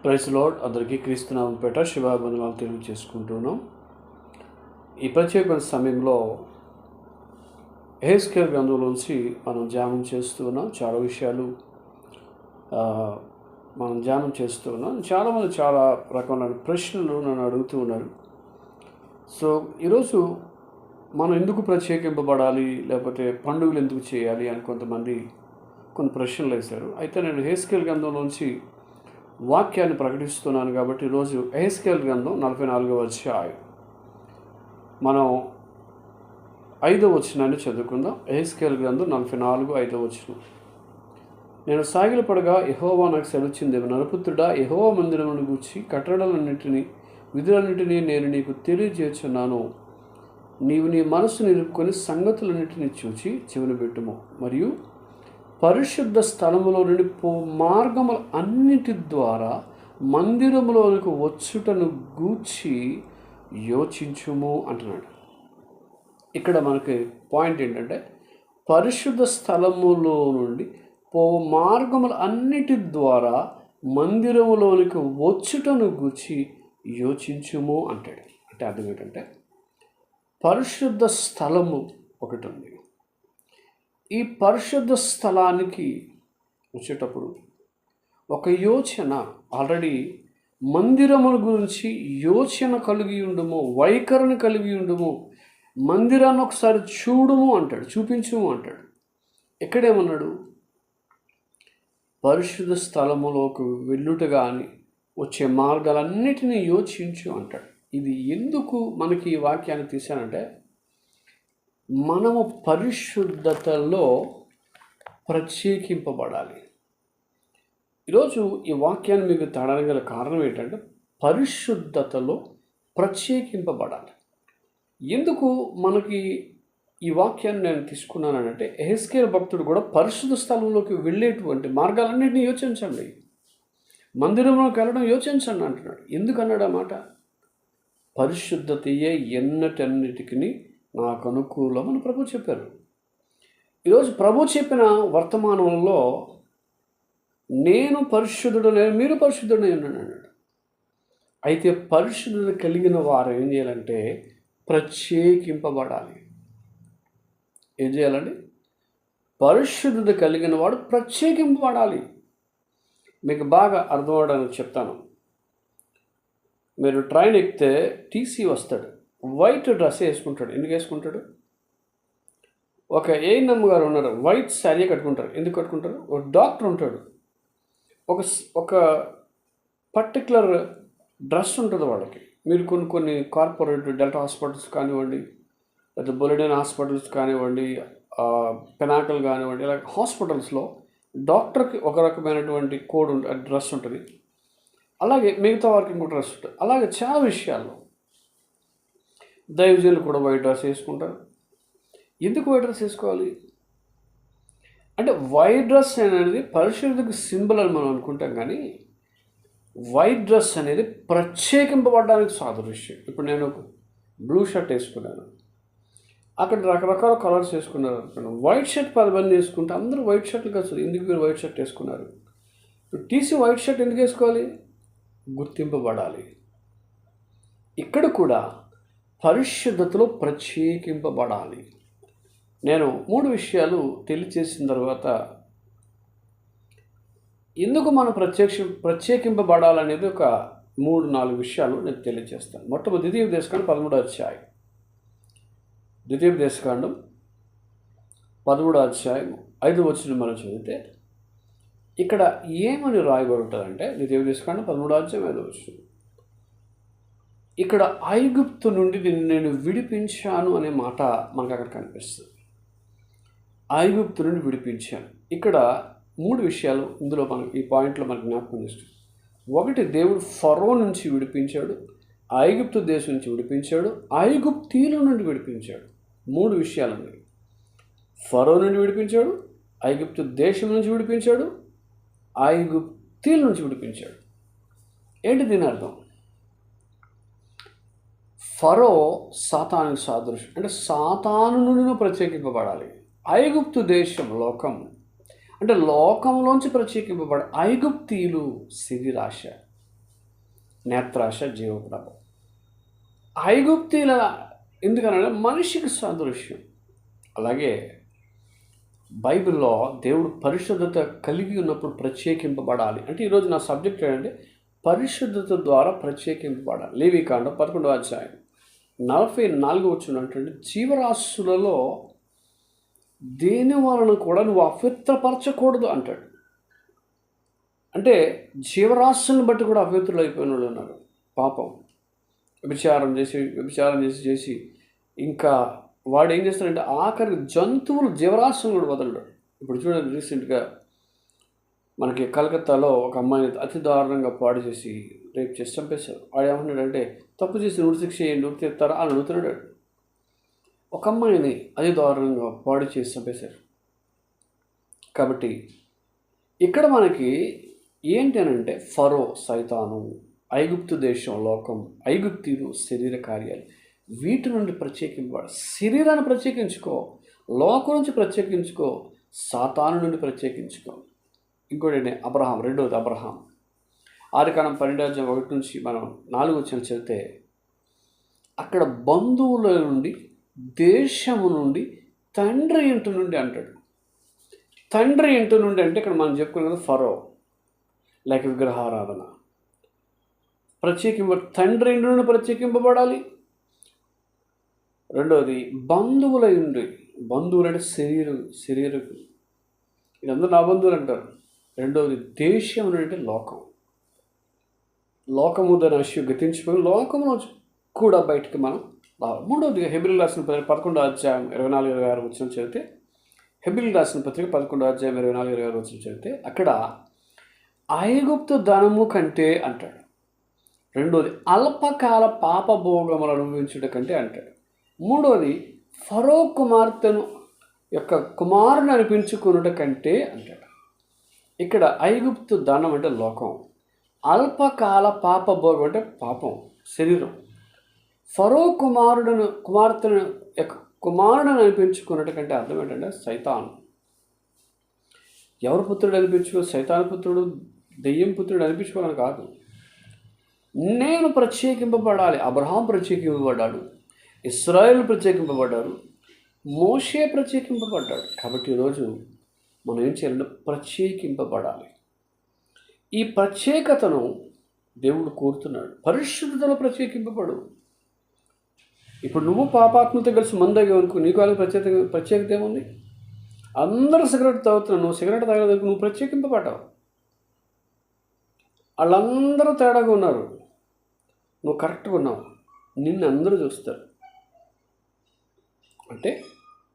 Praise lord. అందరికీ క్రీస్తునామం పేట శుభాభివందనాలు తెలియజేసుకుంటున్నాం. ఈ ప్రత్యేకమైన సమయంలో యెహెజ్కేలు గ్రంథంలోంచి మనం ధ్యానం చేస్తూ ఉన్నాం. చాలా విషయాలు మనం ధ్యానం చేస్తూ ఉన్నాం. చాలామంది చాలా రకమైన ప్రశ్నలు నన్ను అడుగుతూ ఉన్నారు. సో ఈరోజు మనం ఎందుకు ప్రత్యేకింపబడాలి, లేకపోతే పండుగలు ఎందుకు చేయాలి అని కొంతమంది కొన్ని ప్రశ్నలు వేశారు. అయితే నేను యెహెజ్కేలు గ్రంథంలోంచి వాక్యాన్ని ప్రకటిస్తున్నాను కాబట్టి ఈరోజు యెహెజ్కేలు గ్రంథం 44వ అధ్యాయం మనం 5వ వచనాన్ని చదువుకుందాం. యెహెజ్కేలు గ్రంథం 44 5వ వచనం. నేను సాగిలపడగా యెహోవా నాకు సెలవిచ్చిందేమో, నరపుత్రుడా, యెహోవా మందిరమును గూర్చి కట్టడలన్నింటినీ విధులన్నింటినీ నేను నీకు తెలియజేస్తున్నాను. నీవు నీ మనసు నిలుపుకొని సంగతులన్నింటినీ చూచి చెవిని పెట్టుము. మరియు పరిశుద్ధ స్థలములో నుండి మార్గముల అన్నిటి ద్వారా మందిరములోనికి వచ్చుటను గూర్చి యోచించుము అంటున్నాడు. ఇక్కడ మనకి పాయింట్ ఏంటంటే, పరిశుద్ధ స్థలములో నుండి మార్గముల అన్నిటి ద్వారా మందిరములోనికి వచ్చుటను గూర్చి యోచించుము అంటాడు. అంటే అర్థం ఏంటంటే, పరిశుద్ధ స్థలము ఒకటి ఉంది. ఈ పరిశుద్ధ స్థలానికి వచ్చేటప్పుడు ఒక యోచన, ఆల్రెడీ మందిరముల గురించి యోచన కలిగి ఉండము, వైఖరిని కలిగి ఉండము, మందిరాన్ని ఒకసారి చూడము అంటాడు, చూపించము అంటాడు. ఎక్కడేమన్నాడు? పరిశుద్ధ స్థలములోకి వెళ్ళుట కానీ వచ్చే మార్గాలన్నిటినీ యోచించు అంటాడు. ఇది ఎందుకు మనకి ఈ వాక్యాన్ని తీశానంటే, మనము పరిశుద్ధతలో ప్రత్యేకింపబడాలి. ఈరోజు ఈ వాక్యాన్ని మీకు తేడానికి గల కారణం ఏంటంటే, పరిశుద్ధతలో ప్రత్యేకింపబడాలి. ఎందుకు మనకి ఈ వాక్యాన్ని నేను తీసుకున్నానంటే, యెహెజ్కేలు భక్తుడు కూడా పరిశుద్ధ స్థలంలోకి వెళ్ళేటువంటి మార్గాలన్నింటినీ యోచించండి, మందిరంలోకి వెళ్ళడం యోచించండి అంటున్నాడు. ఎందుకన్నాడు ఆ మాట? పరిశుద్ధతయే ఎన్నటన్నిటికీ నాకు అనుకూలం అని ప్రభు చెప్పారు. ఈరోజు ప్రభు చెప్పిన వర్తమానంలో నేను పరిశుద్ధుడనే, మీరు పరిశుద్ధుడనే అన్నాడు. అయితే పరిశుద్ధత కలిగిన వారు ఏం చేయాలంటే ప్రత్యేకింపబడాలి. ఏం చేయాలండి? పరిశుద్ధత కలిగిన వాడు ప్రత్యేకింపబడాలి. మీకు బాగా అర్థం అవడానికి చెప్తాను. మీరు ట్రైన్ ఎక్కితే టీసీ వస్తాడు, వైట్ డ్రెస్ వేసుకుంటాడు. ఎందుకు వేసుకుంటాడు? ఒక ఏఎన్ఎం గారు ఉన్నారు, వైట్ శారీ కట్టుకుంటారు. ఎందుకు కట్టుకుంటారు? ఒక డాక్టర్ ఉంటాడు, ఒక పర్టికులర్ డ్రెస్ ఉంటుంది వాళ్ళకి. మీరు కొన్ని కార్పొరేట్ డెల్టా హాస్పిటల్స్ కానివ్వండి, లేదా బొలిడెన్ హాస్పిటల్స్ కానివ్వండి, పెనాకల్ కానివ్వండి, ఇలా హాస్పిటల్స్లో డాక్టర్కి ఒక రకమైనటువంటి కోడ్ డ్రెస్ ఉంటుంది. అలాగే మిగతా వారికి ఇంకో డ్రెస్ ఉంటుంది. అలాగే చాలా విషయాల్లో దైవజనులు కూడా వైట్ డ్రెస్ వేసుకుంటారు. ఎందుకు వైట్ డ్రెస్ వేసుకోవాలి అంటే, వైట్ డ్రెస్ అనేది పరిశుద్ధతకు సింబల్ అని మనం అనుకుంటాం, కానీ వైట్ డ్రెస్ అనేది ప్రత్యేకింపబడడానికి సాదృశ్యం. ఇప్పుడు నేను బ్లూ షర్ట్ వేసుకున్నాను, అక్కడ రకరకాల కలర్స్ వేసుకున్నారు అనుకున్నాను. వైట్ షర్ట్ 10 మంది వేసుకుంటే అందరూ వైట్ షర్ట్లు కాదు. ఎందుకు మీరు వైట్ షర్ట్ వేసుకున్నారు? టీసీ వైట్ షర్ట్ ఎందుకు వేసుకోవాలి? గుర్తింపబడాలి. ఇక్కడ కూడా పరిశుద్ధతలో ప్రత్యేకింపబడాలి. నేను 3 విషయాలు తెలియచేసిన తర్వాత ఎందుకు మనం ప్రత్యేకింపబడాలనేది ఒక 3-4 విషయాలు నేను తెలియజేస్తాను. మొట్టమొదటి ద్వితీయోపదేశకాండం 13వ అధ్యాయం. ద్వితీయోపదేశకాండం 13వ అధ్యాయం 5వ వచనం మనం చదివితే ఇక్కడ ఏమని రాయబడి ఉంటుందంటే, ద్వితీయోపదేశకాండం 13వ అధ్యాయం 5వ వచనం, ఇక్కడ ఐగుప్తు నుండి నేను విడిపించాను అనే మాట మనకు అక్కడ కనిపిస్తుంది. ఐగుప్తు నుండి విడిపించాను. ఇక్కడ 3 విషయాలు ఇందులో ఈ పాయింట్లో మనకు జ్ఞాపకం చేస్తుంది. ఒకటి, దేవుడు ఫరో నుంచి విడిపించాడు, ఐగుప్తు దేశం నుంచి విడిపించాడు, ఐగుప్తీయుల నుండి విడిపించాడు. 3 విషయాలు ఉన్నాయి. ఫరో నుండి విడిపించాడు, ఐగుప్తు దేశం నుంచి విడిపించాడు, ఐగుప్తీయుల నుంచి విడిపించాడు. ఏంటి దీని అర్థం? ఫరో సాతానుకి సాదృశ్యం. అంటే సాతాను నుండి ప్రత్యేకింపబడాలి. ఐగుప్తు దేశం లోకం, అంటే లోకంలోంచి ప్రత్యేకింపబడ ఐగుప్తీయులు శిథిలాశ. నేత్రాశ, జీవప్రభం. ఐగుప్తీల ఎందుకనంటే మనిషికి సాదృశ్యం. అలాగే బైబిల్లో దేవుడు పరిశుద్ధత కలిగి ఉన్నప్పుడు ప్రత్యేకింపబడాలి అంటే ఈరోజు నా సబ్జెక్ట్ ఏంటంటే పరిశుద్ధత ద్వారా ప్రత్యేకింపబడాలి. లేవికాండం 11వ అధ్యాయం 44 వచ్చినటువంటి జీవరాశులలో దేని వలన కూడా నువ్వు అపవిత్రపరచకూడదు అంటాడు. అంటే జీవరాశులను బట్టి కూడా అపవిత్రులు అయిపోయిన వాళ్ళు ఉన్నారు. పాపం వ్యభిచారం చేసి ఇంకా వాడు ఏం చేస్తాడంటే ఆఖరి జంతువులు జీవరాశులను కూడా వదలడు. ఇప్పుడు చూడండి, రీసెంట్గా మనకి కలకత్తాలో ఒక అమ్మాయిని అతి దారుణంగా పాడు చేసి రేపు చేసి చంపేశారు. వాడు ఏమంటున్నాడంటే తప్పు చేసి ఉరిశిక్ష చేయండి, ఉరి తీస్తారా అని అడుగుతున్నాడు. ఒక అమ్మాయిని అతి దారుణంగా పాడు చేసి చంపేశారు. కాబట్టి ఇక్కడ మనకి ఏంటి అని అంటే ఫరో, సైతాను, ఐగుప్తు దేశం, లోకం, ఐగుప్తీయులు, శరీర కార్యాలు, వీటి నుండి ప్రత్యేకింపబడ. శరీరాన్ని ప్రత్యేకించుకో, లోకం నుంచి ప్రత్యేకించుకో, సాతాను నుండి ప్రత్యేకించుకో. ఇంకోటి అబ్రహాం, రెండవది అబ్రహాం. ఆదికాండం 12:1 నుంచి మనం 4 వచనాలు చదివితే అక్కడ బంధువుల నుండి, దేశము నుండి, తండ్రి ఇంటి నుండి అంటాడు. తండ్రి ఇంటి నుండి అంటే ఇక్కడ మనం చెప్పుకున్నది ఫరో లేక విగ్రహారాధన. తండ్రి ఇంటి నుండి ప్రత్యేకింపబడాలి. రెండవది బంధువుల నుండి, బంధువులు అంటే శరీరకు, వీళ్ళందరూ నా బంధువులు అంటారు. రెండవది దేశం అంటే లోకం. లోకము దాని అశ్యు గతించిపోయి లోకంలో కూడా బయటకు మనం రావాలి. మూడవది హెబ్రీయులకు రాసిన పత్రిక 11వ అధ్యాయం 24-26 వచనం చదివితే, హెబ్రీయులకు రాసిన పత్రిక 11వ అధ్యాయం 24-26 వచనం చదివితే అక్కడ ఐగుప్తు ధనము కంటే అంటాడు. రెండవది అల్పకాల పాపభోగములు అనుభవించుట కంటే అంటాడు. మూడవది ఫరో కుమార్తెను యొక్క కుమారుని అనిపించుకున్నట కంటే అంటాడు. ఇక్కడ ఐగుప్తు ధనం అంటే లోకం, అల్పకాల పాపభోగం అంటే పాపం, శరీరం. ఫరో కుమార్తెను యొక్క కుమారుని అనిపించుకున్నట కంటే అర్థం ఏంటంటే సైతాను. ఎవరు పుత్రుడు అనిపించుకో, సైతాను పుత్రుడు, దెయ్యం పుత్రుడు అనిపించుకోవాలని కాదు. నేను ప్రత్యేకింపబడాలి. అబ్రహాం ప్రత్యేకింపబడ్డాడు, ఇశ్రాయేలు ప్రత్యేకింపబడ్డారు, మోషే ప్రత్యేకింపబడ్డాడు. కాబట్టి ఈరోజు మనం ఏం చేయాలంటే ప్రత్యేకింపబడాలి. ఈ ప్రత్యేకతను దేవుడు కోరుతున్నాడు. పరిశుద్ధతలో ప్రత్యేకింపబడు. ఇప్పుడు నువ్వు పాపాత్మతో కలిసి మందగా అనుకో, నీకు వాళ్ళకి ప్రత్యేకత ఏముంది? అందరూ సిగరెట్ తాగుతున్నావు, నువ్వు సిగరెట్ తాగడానికి నువ్వు ప్రత్యేకింపబడ్డావు. వాళ్ళందరూ తేడాగా ఉన్నారు, నువ్వు కరెక్ట్గా ఉన్నావు, నిన్ను అందరూ చూస్తారు. అంటే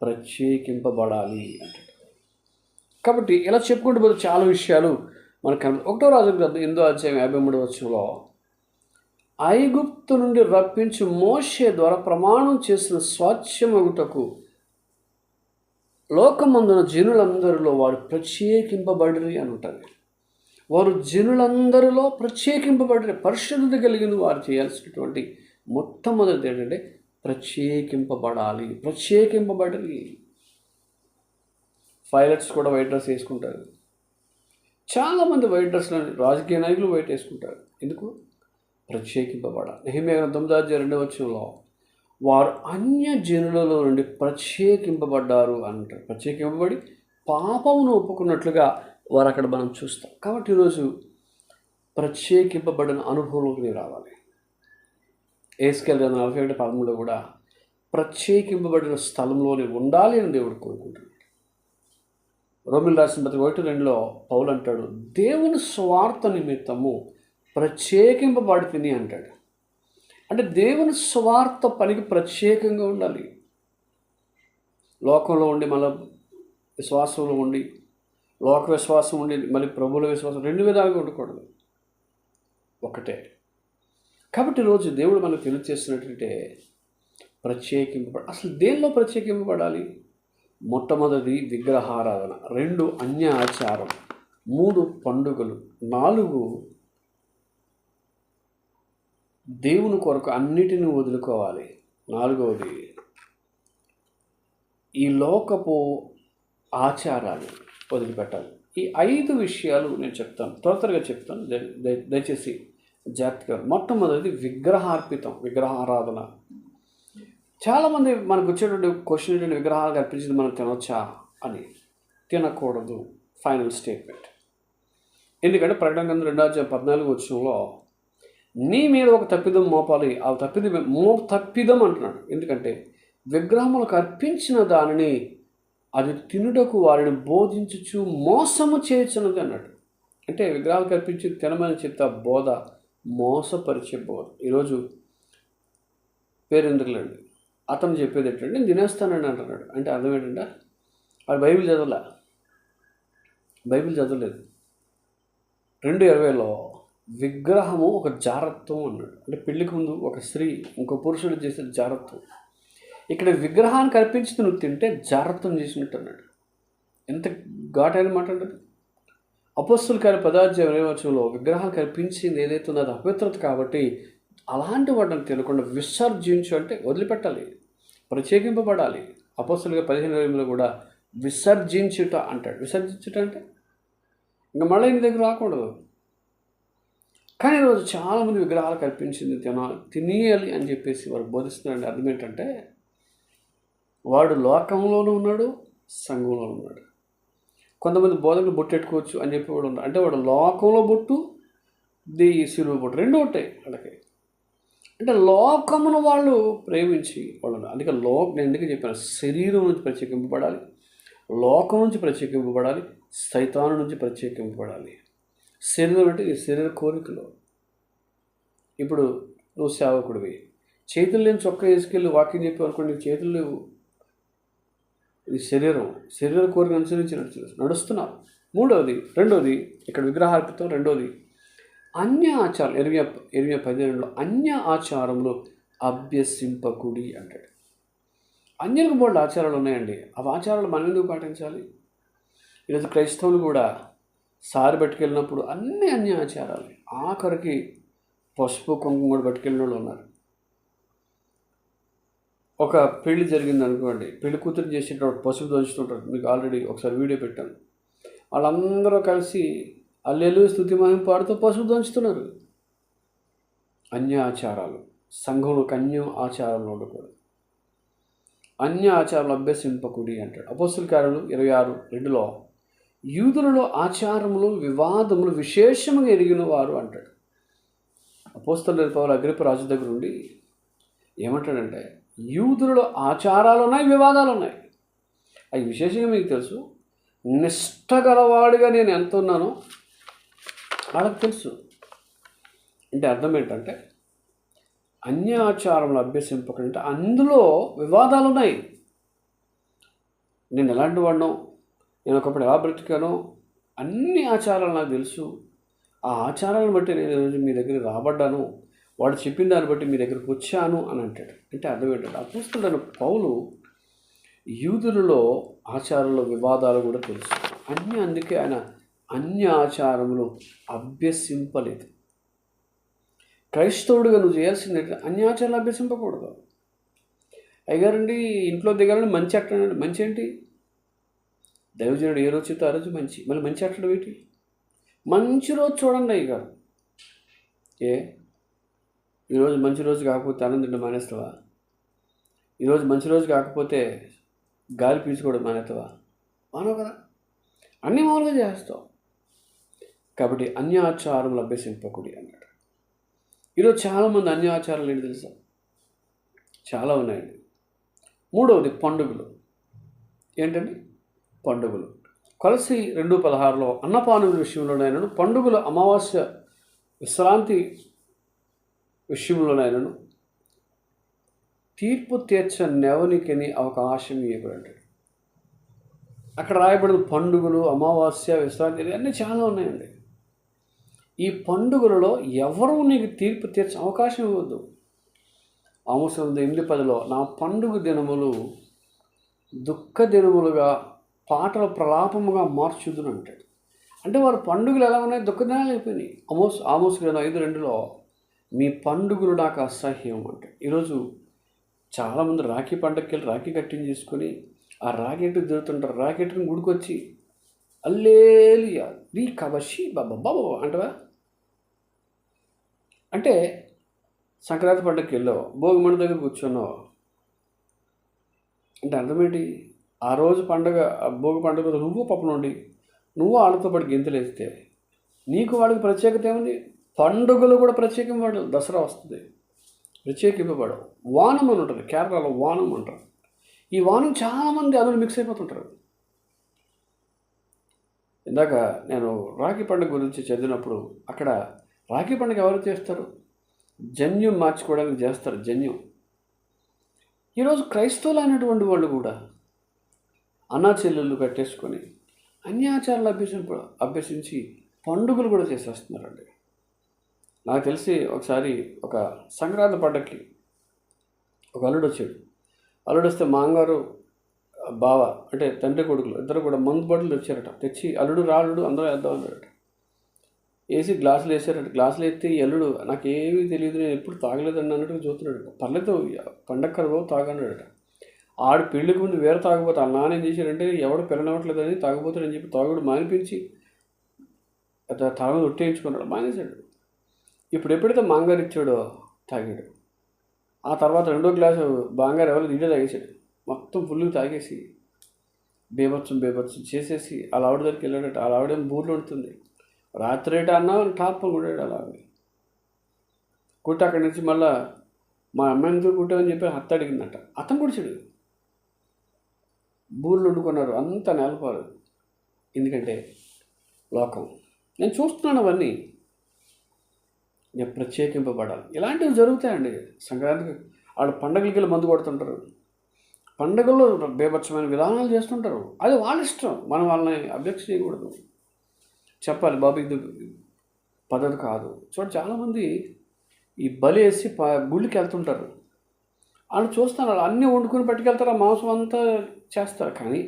ప్రత్యేకింపబడాలి అంటే. కాబట్టి ఇలా చెప్పుకుంటూ పోతే చాలా విషయాలు మనకు 1వ రాజుల గ్రంథం 8వ అధ్యాయం 53వ వచనంలో ఐగుప్తు నుండి రప్పించి మోషే ద్వారా ప్రమాణం చేసిన స్వాస్థ్యమగుటకు లోకమందున జనులందరిలో వారు ప్రత్యేకింపబడిరి అని ఉంటుంది. వారు జనులందరిలో ప్రత్యేకింపబడిన పరిశుద్ధత కలిగిన వారు చేయాల్సినటువంటి మొట్టమొదటి ఏంటంటే ప్రత్యేకింపబడాలి. ప్రత్యేకింపబడి పైలట్స్ కూడా వైట్ డ్రెస్ వేసుకుంటారు. చాలామంది వైట్ డ్రెస్లో, రాజకీయ నాయకులు వైట్ వేసుకుంటారు. ఎందుకు? ప్రత్యేకింపబడాలి. నెహెమ్యా గ్రంథం 9వ అధ్యాయం 2వ వచనంలో వారు అన్య జనులలో నుండి ప్రత్యేకింపబడ్డారు అంటారు. ప్రత్యేకింపబడి పాపమును ఒప్పుకున్నట్లుగా వారు అక్కడ మనం చూస్తాం. కాబట్టి ఈరోజు ప్రత్యేకింపబడిన అనుభవంలోకి రావాలి. ఏస్కేల్ 41:13 కూడా ప్రత్యేకింపబడిన స్థలంలోనే ఉండాలి అని దేవుడు కోరుకుంటున్నాడు. రోమిల్ రాసిన పత్రిక 1:2 పౌలు అంటాడు, దేవుని స్వార్థ నిమిత్తము ప్రత్యేకింపబడి తిని అంటాడు. అంటే దేవుని స్వార్థ పనికి ప్రత్యేకంగా ఉండాలి. లోకంలో ఉండి మళ్ళీ విశ్వాసంలో ఉండి, లోక విశ్వాసం ఉండి మళ్ళీ ప్రభువుల విశ్వాసం, 2 విధాలుగా ఉండకూడదు, ఒకటే. కాబట్టి ఈరోజు దేవుడు మనకు తెలియజేస్తున్నట్టే ప్రత్యేకింపబడి. అసలు దేనిలో ప్రత్యేకింపబడాలి? మొట్టమొదటి విగ్రహారాధన, 2 అన్య ఆచారం, 3 పండుగలు, 4 దేవుని కొరకు అన్నిటిని వదులుకోవాలి, 4వది ఈ లోకపు ఆచారాలు వదిలిపెట్టాలి. ఈ 5 విషయాలు నేను చెప్తాను, త్వరగా చెప్తాను, దయచేసి జాగ్రత్తగా. మొట్టమొదటిది విగ్రహార్పితం, విగ్రహారాధన. చాలామంది మనకు వచ్చేటువంటి క్వశ్చన్ ఏంటంటే, విగ్రహాలకు అర్పించింది మనం తినొచ్చా అని. తినకూడదు, ఫైనల్ స్టేట్మెంట్. ఎందుకంటే ప్రకటన గ్రంథం 2:14 నీ మీద ఒక తప్పిదం మోపాలి. ఆ తప్పిదం అంటున్నాడు. ఎందుకంటే విగ్రహములకు అర్పించిన దానిని అది తినుటకు వారిని బోధించుచు మోసము చేయుచున్నది అన్నాడు. అంటే విగ్రహాలకు అర్పించి తినమని చెప్తే ఆ బోధ మోసపరిచే బోధ. ఈరోజు పేరెందుకులండి, అతను చెప్పేది ఏంటంటే నేను తినేస్తానండి అంటున్నాడు. అంటే అర్థం ఏంటంటే వాడు బైబిల్ చదవలేదు. 2:20 విగ్రహము ఒక జారత్వం అన్నాడు. అంటే పెళ్లికి ముందు ఒక స్త్రీ ఇంకో పురుషుడు చేసే జారత్వం. ఇక్కడ విగ్రహానికి అర్పించి నువ్వు తింటే జారత్వం చేసినట్టు అన్నాడు. ఎంత ఘాటైన మాట అంటది. అపొస్తలుల కార్యం 10:20 విగ్రహానికి అర్పించింది ఏదైతే ఉన్నది అపవిత్రత కాబట్టి అలాంటి వాటిని తినకుండా విసర్జించు అంటే వదిలిపెట్టాలి, ప్రత్యేకింపబడాలి. అపొస్తలుల 15:20 కూడా విసర్జించుట అంటాడు. విసర్జించుట అంటే ఇంకా మళ్ళీ నీ దగ్గర రాకూడదు. కానీ ఈరోజు చాలామంది విగ్రహాలకు అర్పించింది తినేయాలి అని చెప్పేసి వాడు బోధిస్తున్నాడు. అర్థం ఏంటంటే వాడు లోకంలోనూ ఉన్నాడు, సంఘంలోనూ ఉన్నాడు. కొంతమంది బోధకులు బొట్టెట్టుకోవచ్చు అని చెప్పి వాడు ఉన్నాడు. అంటే వాడు లోకంలో బొట్టు, సిలువ బొట్టు రెండు ఉంటాయి వాళ్ళకి. అంటే లోకమును వాళ్ళు ప్రేమించి వాళ్ళు. అందుకే నేను ఎందుకు చెప్పాను, శరీరం నుంచి ప్రత్యేకింపబడాలి, లోకం నుంచి ప్రత్యేకింపబడాలి, సైతాను నుంచి ప్రత్యేకింపబడాలి. శరీరం అంటే నీ శరీర కోరికలు. ఇప్పుడు నువ్వు సేవకుడివి, చేతులు లేని చొక్కా వేసుకెళ్ళి వాకింగ్ చెప్పి అనుకోండి, నీ చేతులు లేవు. ఇది శరీర కోరిక అనుసరించి నడుస్తున్నావు. రెండోది ఇక్కడ విగ్రహార్పితం. రెండోది అన్య ఆచారం. 8:12 అన్య ఆచారములు అభ్యసింపకుడి అంటాడు. అన్యులకు బోల్డ్ ఆచారాలు ఉన్నాయండి. ఆ ఆచారాలు మనం ఎందుకు పాటించాలి? ఈరోజు క్రైస్తవులు కూడా సారి పట్టుకెళ్ళినప్పుడు అన్ని అన్య ఆచారాలు, ఆఖరికి పసుపు కుంకుమ కూడా పట్టుకెళ్ళిన వాళ్ళు ఉన్నారు. ఒక పెళ్లి జరిగింది అనుకోండి, పెళ్లి కూతురు చేసేటప్పుడు పసుపు దంచుతుంటారు. మీకు ఆల్రెడీ ఒకసారి వీడియో పెట్టాను. వాళ్ళందరూ కలిసి అల్లెలు స్తుతి మహిమ పాడుతూ పసుపు దంచుతున్నారు. అన్య ఆచారాలు. సంఘంలోకి అన్య ఆచారాలు ఉండకూడదు. అన్య ఆచారాలు అభ్యసింపకుడి అంటాడు. అపొస్తలుల కార్యములు 26:2 యూదులలో ఆచారములు వివాదములు విశేషముగా ఎరిగిన వారు అంటాడు. అపొస్తలుడైన పౌలు అగ్రిప్ప రాజు దగ్గర ఉండి ఏమంటాడంటే, యూదులలో ఆచారాలు ఉన్నాయి, వివాదాలు ఉన్నాయి. అవి విశేషంగా మీకు తెలుసు. నిష్ఠ గలవాడిగా నేను ఎంత ఉన్నానో వాళ్ళకి తెలుసు. అంటే అర్థం ఏంటంటే అన్య ఆచారములు అభ్యసింపకంటే అందులో వివాదాలు ఉన్నాయి. నేను ఎలాంటి వాడినో, నేను ఒకప్పుడు ఎలా బ్రతికానో అన్ని ఆచారాలు నాకు తెలుసు. ఆ ఆచారాలను బట్టి నేను ఈరోజు మీ దగ్గరికి రాబడ్డాను, వాడు చెప్పిన దాన్ని బట్టి మీ దగ్గరికి వచ్చాను అని అంటాడు. అంటే అర్థం ఏంటంటే అపొస్తలుడైన పౌలు యూదులలో ఆచారంలో వివాదాలు కూడా తెలుసు. అందుకే ఆయన అన్య ఆచారములు అభ్యసింపలేదు. క్రైస్తవుడిగా నువ్వు చేయాల్సింది అన్యాచారాలు అభ్యసింపకూడదు. అయ్యారండి ఇంట్లో దిగాలని మంచి అట్టండి. మంచి ఏంటి? దైవజనుడు ఏ రోజు చెప్తే ఆ రోజు మంచి. మళ్ళీ మంచి అట్టడం ఏంటి? మంచి రోజు చూడండి అయ్యగారు. ఈరోజు మంచి రోజు కాకపోతే అన్నం తింటే మానేస్తావా? ఈరోజు మంచి రోజు కాకపోతే గాలి పీల్చుకోవడం మానేస్తావా? మానవు కదా, అన్నీ మామూలుగా చేస్తావు. కాబట్టి అన్య ఆచారములు అభ్యసింపకుడి అన్నాడు. ఈరోజు చాలామంది అన్య ఆచారాలు ఏంటి తెలుసా? చాలా ఉన్నాయండి. మూడవది పండుగలు. ఏంటండి? పండుగలు. కొలస్సీ 2:16 అన్నపానముల విషయంలోనైనాను, పండుగల అమావాస్య విశ్రాంతి విషయంలోనైనాను తీర్పు తీర్చనెవనికని అవకాశం ఇవ్వబడి. అక్కడ రాయబడిన పండుగలు, అమావాస్య, విశ్రాంతి అన్నీ చాలా ఉన్నాయండి. ఈ పండుగలలో ఎవరూ నీకు తీర్పు తీర్చే అవకాశం ఇవ్వద్దు. ఆమోసు 8:10 నా పండుగ దినములు దుఃఖ దినములుగా పాటల ప్రలాపముగా మార్చుదును అంటాడు. అంటే వారి పండుగలు ఎలా ఉన్నాయి? దుఃఖ దినాలు అయిపోయినాయి. ఆమోసు 5:2 మీ పండుగలు నాకు అసహ్యం అంటాడు. ఈరోజు చాలామంది రాఖీ పండగకి వెళ్ళి రాఖీ కట్టింగ్ చేసుకొని ఆ రాకెట్ తిరుగుతుంటారు. రాకెట్ని గుడికొచ్చి అల్లేలియా రీ కబషి బాబా అంటవా? అంటే సంక్రాంతి పండుగకి వెళ్ళావు, భోగి మంట దగ్గర కూర్చున్నావు అంటే అర్థమేంటి? ఆ రోజు పండుగ, భోగి పండుగ నువ్వు పప్పున వండి నువ్వు వాళ్ళతో పాటు గెంతులు వేస్తే నీకు వాళ్ళకి ప్రత్యేకత ఏముంది? పండుగలు కూడా ప్రత్యేకింపబడవు. దసరా వస్తుంది, ప్రత్యేకింపబడవు. వానం అని ఉంటుంది, కేరళలో వానం అంటారు. ఈ వానం చాలామంది అందులో మిక్స్ అయిపోతుంటారు. ఇందాక నేను రాఖీ పండుగ గురించి చదివినప్పుడు అక్కడ రాఖీ పండుగ ఎవరు చేస్తారు? జన్యం మార్చుకోవడానికి చేస్తారు, జన్యం. ఈరోజు క్రైస్తవులు అయినటువంటి వాళ్ళు కూడా అన్నా చెల్లెళ్ళు కట్టేసుకొని అన్యాచారాలు అభ్యసించి పండుగలు కూడా చేసేస్తున్నారండి. నాకు తెలిసి ఒకసారి ఒక సంక్రాంతి పండగకి ఒక అల్లుడు వచ్చాడు. అల్లుడు వస్తే మాంగారు బావ అంటే తండ్రి కొడుకులు ఇద్దరు కూడా మందు బాటిల్ తెచ్చారట. తెచ్చి అల్లుడు రాళ్ళుడు అందరూ వేద్దాం అన్నారట. వేసి గ్లాసులు వేసారట. గ్లాసులు ఎత్తి అల్లుడు నాకేమీ తెలియదు, నేను ఎప్పుడు తాగలేదండి అన్నట్టుగా చూస్తున్నాడు. పర్లేదు పండగ కలవో తాగన్నాడట. ఆడు పెళ్లికి ముందు వేరే తాగబోతే వాళ్ళ నాన్న ఏం చేశాడంటే ఎవడు పిల్లనవ్వట్లేదని తాగబోతాడని చెప్పి తాగుడు మానిపించి తాగు ఒట్టేయించుకున్నాడు, మానేశాడు. ఇప్పుడు ఎప్పుడైతే మాంగారు ఇచ్చాడో తాగాడు. ఆ తర్వాత రెండో గ్లాసు బాంగారు ఎవరు నీళ్ళే తాగేశాడు. మొత్తం ఫుల్గా తాగేసి బేబత్సం చేసేసి వాళ్ళ ఆవిడ దగ్గరికి వెళ్ళాడట. వాళ్ళ ఆవిడేమో బూర్లు ఉంటుంది. రాత్రేట అన్నా టాప్ కొట్టాడు. అలా కొట్టి అక్కడి నుంచి మళ్ళీ మా అమ్మాయితో కుట్టామని చెప్పి అత్త అడిగిందట. అతను కుడిచాడు. బూర్లు వండుకున్నారు, అంత నేలపారు. ఎందుకంటే లోకం. నేను చూస్తున్నాను అవన్నీ. నేను ప్రత్యేకింపబడాలి. ఇలాంటివి జరుగుతాయండి. సంక్రాంతికి వాళ్ళు పండగలకి వెళ్ళి మందు కొడుతుంటారు, పండుగల్లో బేభత్సమైన విధానాలు చేస్తుంటారు. అది వాళ్ళ ఇష్టం, మనం వాళ్ళని అభ్యక్ష చేయకూడదు. చెప్పాలి బాబు ఇది పద్ధతి కాదు. చూడండి, చాలామంది ఈ బలి వేసి గుళ్ళకి వెళ్తుంటారు. వాళ్ళు చూస్తున్నారు, వాళ్ళు అన్నీ వండుకొని పట్టుకెళ్తారు, ఆ మాంసం అంతా చేస్తారు. కానీ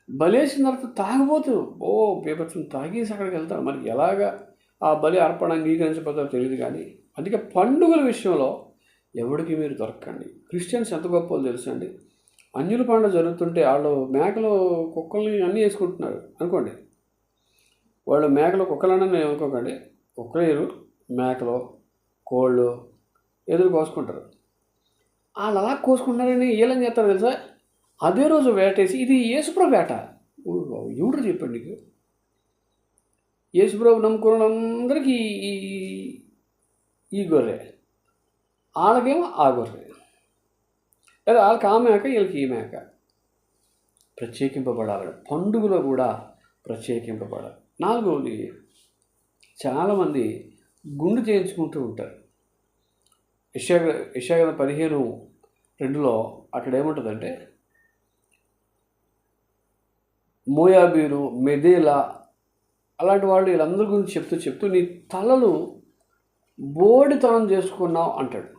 బలేసిన తర్వాత తాగిపోతూ బేభత్సం తాగేసి అక్కడికి వెళ్తారు. మనకి ఎలాగా ఆ బలి అర్పణ అంగీకరించబోతారో తెలియదు. కానీ అందుకే పండుగల విషయంలో ఎవరికి మీరు దొరకండి. క్రిస్టియన్స్ ఎంత గొప్పలు తెలుసండి. అన్యుల పండుగ జరుగుతుంటే వాళ్ళు మేకలు కుక్కల్ని అన్నీ వేసుకుంటున్నారు అనుకోండి. వాళ్ళు మేకలు కుక్కలన్నా అనుకోకండి, కుక్కలేరు మేకలు కోళ్ళు ఎదురు కోసుకుంటారు. వాళ్ళు అలా కోసుకుంటున్నారని వీళ్ళని చేస్తారు తెలుసా? అదే రోజు వేటేసి ఇది యేసుప్రభు వేట. ఎవరు చెప్పండి నీకు? యేసుప్రభు నమ్ముకున్న అందరికీ ఈ గొర్రె, వాళ్ళకేమో ఆ గొర్రె, లేదా వాళ్ళకి ఆ మేక వీళ్ళకి ఈ మేక. ప్రత్యేకింపబడాలి. పండుగలో కూడా ప్రత్యేకింపబడాలి. నాలుగవది, చాలామంది గుండు చేయించుకుంటూ ఉంటారు. యెషయా 15:2 అక్కడ ఏముంటుందంటే మోయాబీలు, మెదేలా అలాంటి వాళ్ళు వీళ్ళందరి గురించి చెప్తూ నీ తలలు బోడితనం చేసుకున్నావు అంటాడు.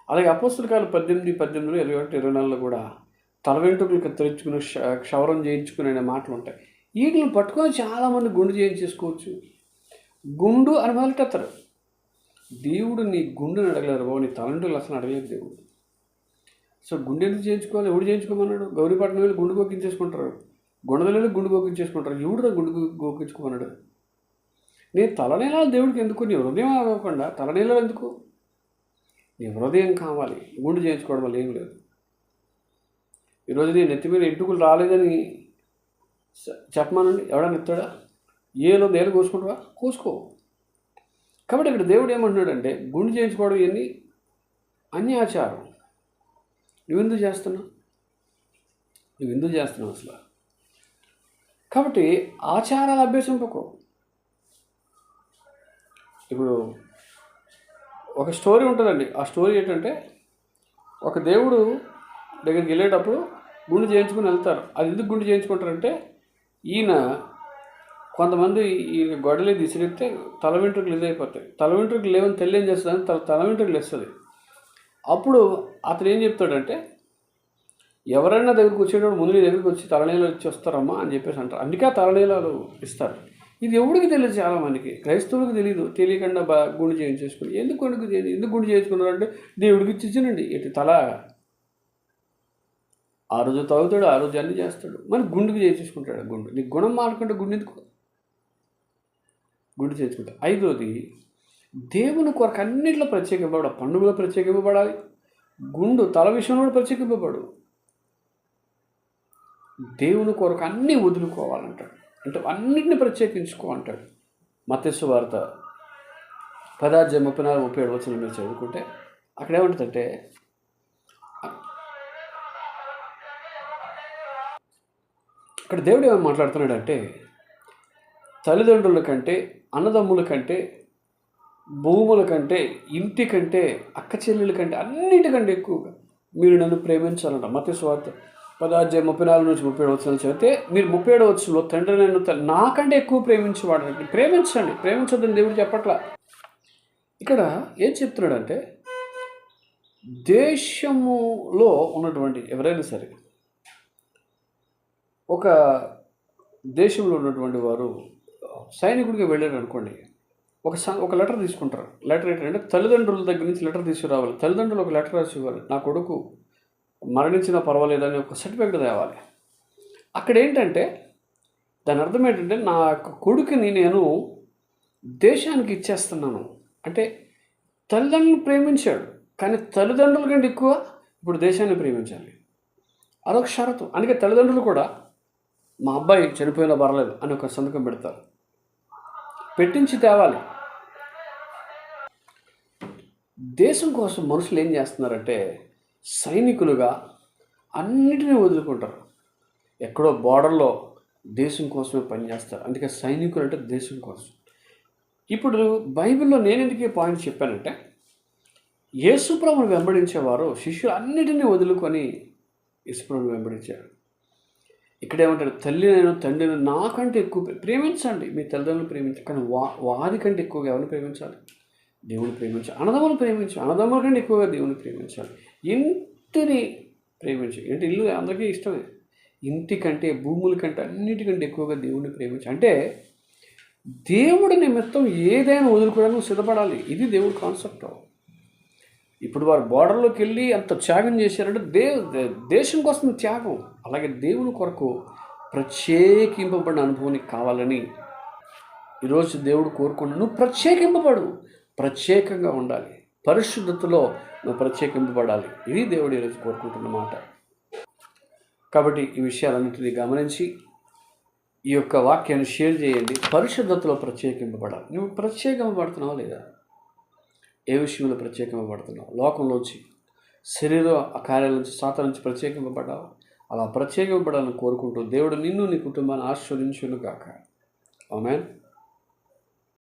అలాగే అపోస్తల కార్యాలు 18:18, 21, 24 కూడా తల వెంట్రుకలు కత్తిరించుకుని క్షవరం చేయించుకునే మాటలు ఉంటాయి. వీటిని పట్టుకొని చాలామంది గుండు చేయించేసుకోవచ్చు. గుండు అని మొదలెట్టారు. దేవుడు నీ గుండెని అడగలేరు బాబు, నీ తలంటులు అసలు అడగలేదు దేవుడు. సో గుండె ఎందుకు చేయించుకోవాలి? ఎవడు చేయించుకోమన్నాడు? గౌరీపట్నం వెళ్ళి గుండు గోకించేసుకుంటారు, గుండెలు గుండు గోకించేసుకుంటారు. ఎవడు గుండు గోకించుకోమన్నాడు? నీ తలనీలాలు దేవుడికి ఎందుకు? నీ హృదయం ఆగకుండా తలనీళ్ళు ఎందుకు? నీ హృదయం కావాలి. గుండు చేయించుకోవడం వల్ల ఏం లేదు. ఈరోజు నీ నెత్తి మీద ఎంటుకలు రాలేదని చెప్పమానండి, ఎవడన్నా ఎత్తాడా? ఏలో నేలు కోసుకుంటావా? కోసుకో. కాబట్టి ఇక్కడ దేవుడు ఏమంటున్నాడంటే గుండు చేయించుకోవడం ఇవన్నీ అన్యాచారం. నువ్వెందుకు చేస్తున్నావు అసలు? కాబట్టి ఆచారాలు అభ్యసింపకు. ఇప్పుడు ఒక స్టోరీ ఉంటుందండి. ఆ స్టోరీ ఏంటంటే ఒక దేవుడు దగ్గరికి వెళ్ళేటప్పుడు గుండు చేయించుకుని వెళ్తారు. అది ఎందుకు గుండు చేయించుకుంటారంటే ఈయన కొంతమంది ఈ గొడవలు తీసిరిగితే తల వెంట్రుకలు ఇదైపోతాయి. తల వెంట్రుకలు లేవని తెల్లి ఏం చేస్తుందని తల వెంట్రుకలు ఇస్తుంది. అప్పుడు అతను ఏం చెప్తాడంటే ఎవరైనా దగ్గరికి వచ్చేటప్పుడు ముందు నీ దగ్గరికి వచ్చి తలనీళ్ళు వచ్చి వస్తారమ్మా అని చెప్పేసి అంటారు. అందుకే ఆ తలనీళ్ళు ఇస్తారు. ఇది ఎవరికి తెలియదు, చాలామందికి క్రైస్తవులకు తెలియదు. తెలియకుండా గుండు చేయించేసుకుని ఎందుకు గుండు చేయించుకున్నారంటే దేవుడికి ఇచ్చినండి ఎటు తల. ఆ రోజు తాగుతాడు, ఆ రోజు అన్నీ చేస్తాడు, మరి గుండుకు చేయించుకుంటాడు. గుండు నీకు గుణం మారకుండా గుండు ఎందుకు? గుండు చేయించుకుంటా. 5వది, దేవుని కొరకు అన్నింటిలో ప్రత్యేకింపబడాలి. పండుగలో ప్రత్యేకింపబడాలి, తల విషయంలో కూడా ప్రత్యేకింపబడు. దేవుని కొరకు అన్నీ వదులుకోవాలంటాడు. అంటే అన్నింటిని ప్రత్యేకించుకో అంటాడు. మత్తయి సువార్త 10:34-37 మీరు చదువుకుంటే అక్కడ ఏమంటుందంటే, అక్కడ దేవుడు ఏమని మాట్లాడుతున్నాడంటే, తల్లిదండ్రుల కంటే, అన్నదమ్ముల కంటే, భూముల కంటే, ఇంటి కంటే, అక్క చెల్లెల కంటే, అన్నిటికంటే ఎక్కువగా మీరు నన్ను ప్రేమించాలంట. మత్తయి సువార్త 10:34-37 చదివితే మీరు 37 తండ్రి నన్ను నాకంటే ఎక్కువ ప్రేమించేవాడు. ప్రేమించండి, ప్రేమించొద్దని దేవుడు చెప్పట్లా. ఇక్కడ ఏం చెప్తున్నాడంటే, దేశములో ఉన్నటువంటి ఎవరైనా సరే, ఒక దేశంలో ఉన్నటువంటి వారు సైనికుడికి వెళ్ళారు అనుకోండి, ఒక లెటర్ తీసుకుంటారు. లెటర్ ఏంటంటే తల్లిదండ్రుల దగ్గర నుంచి లెటర్ తీసుకురావాలి. తల్లిదండ్రులు ఒక లెటర్ రాసి ఇవ్వాలి, నా కొడుకు మరణించినా పర్వాలేదని ఒక సర్టిఫికేట్ తేవాలి. అక్కడ ఏంటంటే దాని అర్థం ఏంటంటే, నా కొడుకుని నేను దేశానికి ఇచ్చేస్తున్నాను అంటే. తల్లిదండ్రులను ప్రేమించాడు, కానీ తల్లిదండ్రుల కంటే ఎక్కువ ఇప్పుడు దేశాన్ని ప్రేమించాలి. అదొక షరతు. అందుకే తల్లిదండ్రులు కూడా మా అబ్బాయి చనిపోయినా పర్లేదు అని ఒక సంతకం పెడతారు, పెట్టించి తేవాలి. దేశం కోసం మనుషులు ఏం చేస్తున్నారంటే, సైనికులుగా అన్నిటినీ వదులుకుంటారు. ఎక్కడో బోర్డర్లో దేశం కోసమే పనిచేస్తారు. అందుకే సైనికులు అంటే దేశం కోసం. ఇప్పుడు బైబిల్లో నేను ఎందుకు పాయింట్ చెప్పానంటే, యేసుప్రభుని వెంబడించేవారు శిష్యులు అన్నిటినీ వదులుకొని యేసుప్రభుని వెంబడించారు. ఇక్కడేమంటారు, తండ్రిని నాకంటే ఎక్కువ ప్రేమించండి, మీ తల్లిదండ్రులు ప్రేమించండి, కానీ వారికంటే ఎక్కువగా ఎవరిని ప్రేమించాలి? దేవుని ప్రేమించాలి. అన్నదమ్ములు ప్రేమించాలి, అన్నదమ్ముల కంటే ఎక్కువగా దేవుని ప్రేమించాలి. ఇంటిని ప్రేమించాలి. అంటే ఇల్లు అందరికీ ఇష్టమే. ఇంటి కంటే, భూముల కంటే, అన్నిటికంటే ఎక్కువగా దేవుని ప్రేమించాలి. అంటే దేవుడి నిమిత్తం ఏదైనా వదులుకోవడానికి సిద్ధపడాలి. ఇది దేవుడి కాన్సెప్ట్. ఇప్పుడు వారు బోర్డర్లోకి వెళ్ళి అంత త్యాగం చేశారంటే దేశం కోసం త్యాగం. అలాగే దేవుని కొరకు ప్రత్యేకింపబడిన అనుభవం కావాలని ఈరోజు దేవుడు కోరుకున్నాడు. నువ్వు ప్రత్యేకింపబడు, ప్రత్యేకంగా ఉండాలి, పరిశుద్ధతలో నువ్వు ప్రత్యేకింపబడాలి. ఇది దేవుడు ఈరోజు కోరుకుంటున్నమాట. కాబట్టి ఈ విషయాలన్నింటినీ గమనించి ఈ యొక్క వాక్యాన్ని షేర్ చేయండి. పరిశుద్ధతలో ప్రత్యేకింపబడాలి. నువ్వు ప్రత్యేకింపబడుతున్నావా లేదా? ఏ విషయంలో ప్రత్యేకింపబడుతున్నావు? లోకంలోంచి, శరీర కార్యాల నుంచి, సాతాను నుంచి ప్రత్యేకింపబడ్డావు. అలా ప్రత్యేకింపబడాలని కోరుకుంటూ దేవుడు నిన్ను, నీ కుటుంబాన్ని ఆశీర్వదించును గాక. ఆమేన్.